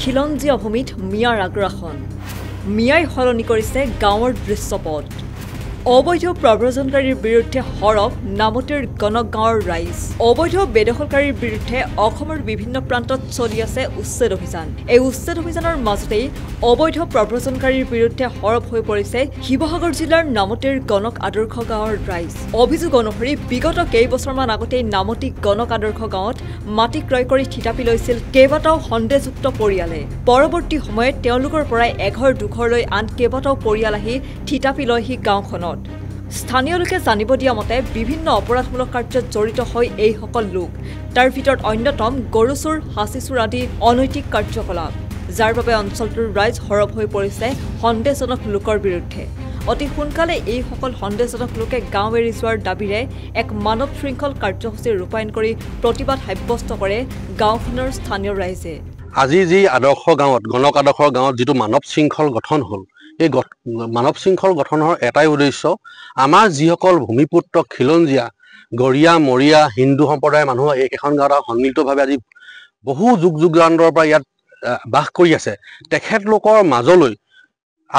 খিলঞ্জীয়া ভূমিত মিয়াৰ আগ্ৰাসন মিয়াই সলনি কৰিছে গাঁৱৰ দৃশ্যপট অবৈধ প্ৰব্ৰজনকাৰীৰ বিৰুদ্ধে হৰফ নামতিৰ গণক গাঁৱৰ ৰাইজ অবৈধ বেদখলকাৰীৰ বিৰুদ্ধে অসমৰ বিভিন্ন প্ৰান্তত চলি আছে উচ্ছেদ অভিযান এই উচ্ছেদ অভিযানৰ মাজতেই অবৈধ প্ৰব্ৰজনকাৰীৰ বিৰুদ্ধে হৰফ হৈ পৰিছে শিৱসাগৰ জিলাৰ নামতিৰ গণক আদৰ্শ গাঁৱৰ ৰাইজ অভিযোগ অনুসৰি বিগত কেইবছৰমান আগতেই নামতি গণক আদৰ্শ গাঁৱত মাটি ক্ৰয় কৰি থিতাপি লৈছিল কেইবাটাও সন্দেহযুক্ত পৰিয়ালে পৰৱৰ্তী সময়ত তেওঁলোকৰ পৰাই এঘৰ দুঘৰলৈ আন কেইবাটাও পৰিয়াল আহি থিতাপি লয়হি গাঁওখনত স্থানীয় লোকে জানিব দিয়া মতে বিভিন্ন অপৰাধমূলক কাৰ্যত জড়িত হৈ এই সকল লোক তাৰ ভিতৰত অন্যতম গৰুচুৰ হাঁচিচুৰ আদি অনৈতিক কাৰ্যকলাপ যাৰ বাবে অঞ্চলটোৰ ৰাইজ হৰফ হৈ পৰিছে সন্দেহজনক লোকৰ বিৰুদ্ধে অতি সোনকালে এই সকল সন্দেহজনক লোকে গাঁও এৰি যোৱাৰ দাবীৰে এক মানৱ শৃংখল কাৰ্যসূচী ৰূপায়ণ কৰি প্ৰতিবাদ সাব্যস্ত কৰে গাঁওখনৰ স্থানীয় ৰাইজে আজি যি আদৰ্শ গাঁৱত গণক আদৰ্শৰ গাঁৱত যিটো মানৱ শৃংখল গঠন হ'ল এই মানৱ শৃংখল গঠনৰ এটাই উদ্দেশ্য আমাৰ যিসকল ভূমিপুত্ৰ খিলঞ্জীয়া গৰীয়া মৰীয়া হিন্দু সম্প্ৰদায়ৰ মানুহ এইখন গাঁৱত সন্মিলিতভাৱে আজি বহু যুগ যুগান্তৰ পৰা ইয়াত বাস কৰি আছে তেখেতলোকৰ মাজলৈ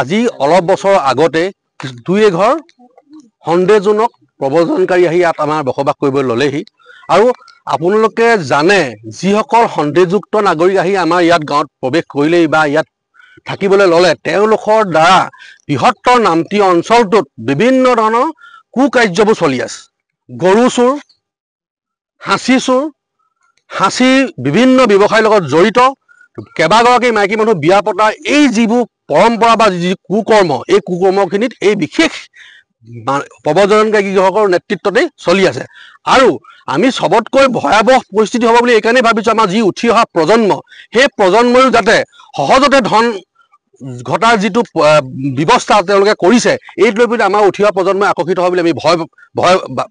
আজি অলপ বছৰ আগতে দুই এঘৰ সন্দেহজনক প্ৰব্ৰজনকাৰী আহি ইয়াত আমাৰ বসবাস কৰিবলৈ ল'লেহি আৰু আপোনালোকে জানে যিসকল সন্দেহযুক্ত নাগৰিক আহি আমাৰ ইয়াত গাঁৱত প্ৰৱেশ কৰিলেই বা ইয়াত থাকিবলৈ ল'লে তেওঁলোকৰ দ্বাৰা বৃহত্তৰ নামতি অঞ্চলটোত বিভিন্ন ধৰণৰ কুকাৰ্যবোৰ চলি আছে গৰু চুৰ হাঁচি বিভিন্ন ব্যৱসায়ৰ লগত জড়িত কেইবাগৰাকী মাইকী মানুহ বিয়া পতা এই যিবোৰ পৰম্পৰা বা যি কুকৰ্ম এই কুকৰ্মখিনিত এই বিশেষ প্ৰব্ৰজনকাৰীসকলৰ নেতৃত্বতে চলি আছে আৰু আমি সবতকৈ ভয়াৱহ পৰিস্থিতি হ'ব বুলি এইকাৰণে ভাবিছোঁ আমাৰ যি উঠি অহা প্ৰজন্ম সেই প্ৰজন্ময়ো যাতে সহজতে ধন ঘটাৰ যিটো ব্যৱস্থা তেওঁলোকে কৰিছে এইটো লৈ পিনে আমাৰ উঠি অহা প্ৰজন্মই আকৰ্ষিত হয় বুলি আমি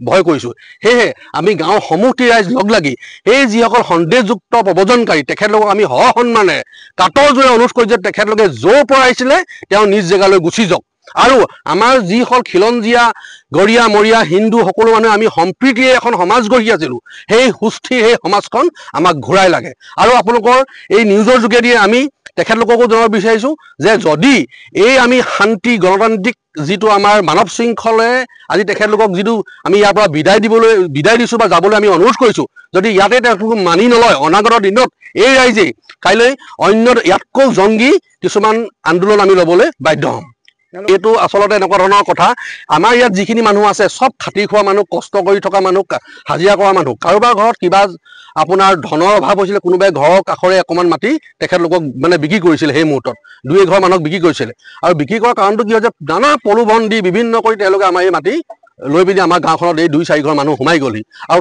ভয় কৰিছোঁ সেয়েহে আমি গাঁৱৰ সমূহটি ৰাইজ লগ লাগি এই যিসকল সন্দেহযুক্ত প্ৰব্ৰজনকাৰী তেখেতলোকক আমি সসন্মানে কাটৰ জোৰে অনুৰোধ কৰিছোঁ যে তেখেতলোকে য'ৰ পৰা আহিছিলে তেওঁ নিজ জেগালৈ গুচি যাওক আৰু আমাৰ যিসকল খিলঞ্জীয়া গৰীয়া মৰীয়া হিন্দু সকলো মানুহে আমি সম্প্ৰীতিৰে এখন সমাজ গঢ়ি আছিলোঁ সেই সুস্থিৰ সেই সমাজখন আমাক ঘূৰাই লাগে আৰু আপোনালোকৰ এই নিউজৰ যোগেদি আমি তেখেতলোককো জনাব বিচাৰিছোঁ যে যদি এই আমি শান্তি গণতান্ত্ৰিক যিটো আমাৰ মানৱ শৃংখলে আজি তেখেতলোকক যিটো আমি ইয়াৰ পৰা বিদায় দিছোঁ বা যাবলৈ আমি অনুৰোধ কৰিছোঁ যদি ইয়াতে তেওঁলোকক মানি নলয় অনাগত দিনত এই ৰাইজেই কাইলৈ অন্য ইয়াতকৈ জংগী কিছুমান আন্দোলন আমি ল'বলৈ বাধ্য হ'ম এইটো আচলতে এনেকুৱা ধৰণৰ কথা আমাৰ ইয়াত যিখিনি মানুহ আছে সব খাটি খোৱা মানুহ কষ্ট কৰি থকা মানুহ হাজিৰা কৰা মানুহ কাৰোবাৰ ঘৰত কিবা আপোনাৰ ধনৰ অভাৱ হৈছিলে কোনোবাই ঘৰৰ কাষৰে অকণমান মাটি তেখেতলোকক মানে বিক্ৰী কৰিছিলে সেই মুহূৰ্তত দুই এঘৰ মানুহক বিক্ৰী কৰিছিলে আৰু বিক্ৰী কৰাৰ কাৰণটো কি হৈছে নানা প্ৰলোভন দি বিভিন্ন কৰি তেওঁলোকে আমাৰ এই মাটি লৈ পিনি আমাৰ গাঁওখনত এই দুই চাৰি ঘৰ মানুহ সোমাই গ'লহি আৰু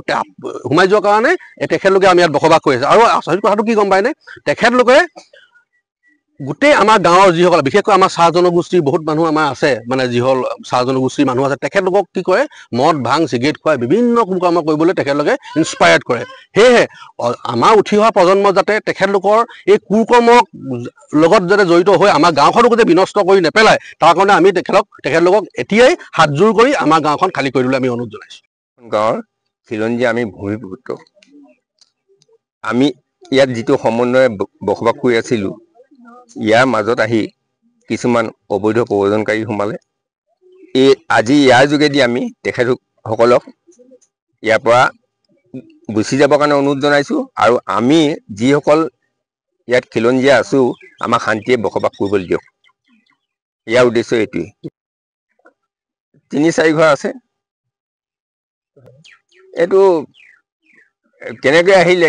সোমাই যোৱাৰ কাৰণে তেখেতলোকে আমি ইয়াত বসবাস কৰি আছে আৰু আচৰিত কথাটো কি গম পায়নে তেখেতলোকে গোটেই আমাৰ গাঁৱৰ যিসকল বিশেষকৈ আমাৰ চাহ জনগোষ্ঠীৰ বহুত মানুহ আমাৰ আছে মানে যিসকল চাহ জনগোষ্ঠীৰ মানুহ আছে তেখেতলোকক কি কৰে মদ ভাং চিগাৰেট খুৱাই বিভিন্ন কুকৰ্ম কৰিবলৈ তেখেতলোকে ইনস্পায়াৰ্ড কৰে সেয়েহে আমাৰ উঠি অহা প্ৰজন্ম যাতে তেখেতলোকৰ এই কুকৰ্মৰ লগত যাতে জড়িত হৈ আমাৰ গাঁওখনক যাতে বিনষ্ট কৰি নেপেলায় তাৰ কাৰণে আমি তেখেতলোকক এতিয়াই হাতযোৰ কৰি আমাৰ গাঁওখন খালী কৰি দিবলৈ আমি অনুৰোধ জনাইছোঁ গাঁৱৰ খিলঞ্জীয়া আমি ভূমিপুত্ৰ আমি ইয়াত যিটো সমন্বয়ে বসবাস কৰি আছিলোঁ ইয়াৰ মাজত আহি কিছুমান অবৈধ প্ৰব্ৰজনকাৰী সোমালে আজি ইয়াৰ যোগেদি আমি তেখেতসকলক ইয়াৰ পৰা গুচি যাবৰ কাৰণে অনুৰোধ জনাইছোঁ আৰু আমি যিসকল ইয়াত খিলঞ্জীয়া আছোঁ আমাক শান্তিয়ে বসবাস কৰিবলৈ দিয়ক ইয়াৰ উদ্দেশ্য এইটোৱেই ৩-৪ ঘৰ আছে এইটো কেনেকৈ আহিলে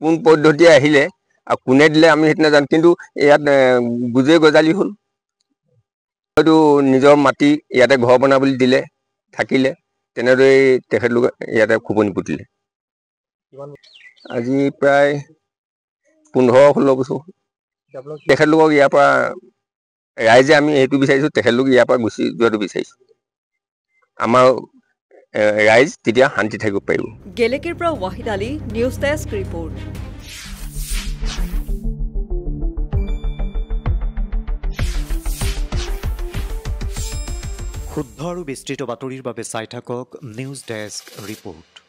কোন পদ্ধতিয়ে আহিলে আৰু কোনে দিলে আমি সেইটো নাজানো কিন্তু ইয়াত গুজে গজালি হ'ল হয়তো নিজৰ মাটি ইয়াতে ঘৰ বনাবলৈ দিলে থাকিলে তেনেদৰে তেখেতলোকে ইয়াতে খোপনি পুতিলে আজি প্ৰায় 15-16 বছৰ তেখেতলোকক ইয়াৰ পৰা ৰাইজে আমি এইটো বিচাৰিছোঁ তেখেতলোক ইয়াৰ পৰা গুচি যোৱাটো বিচাৰিছোঁ আমাৰ ৰাইজ তেতিয়া শান্তি থাকিব পাৰিব গেলেকীৰ পৰা Wahid Ali news desk report শুদ্ধ আৰু বিস্তৃত বাতৰিৰ বাবে চাই থাকক নিউজ ডেস্ক ৰিপৰ্ট।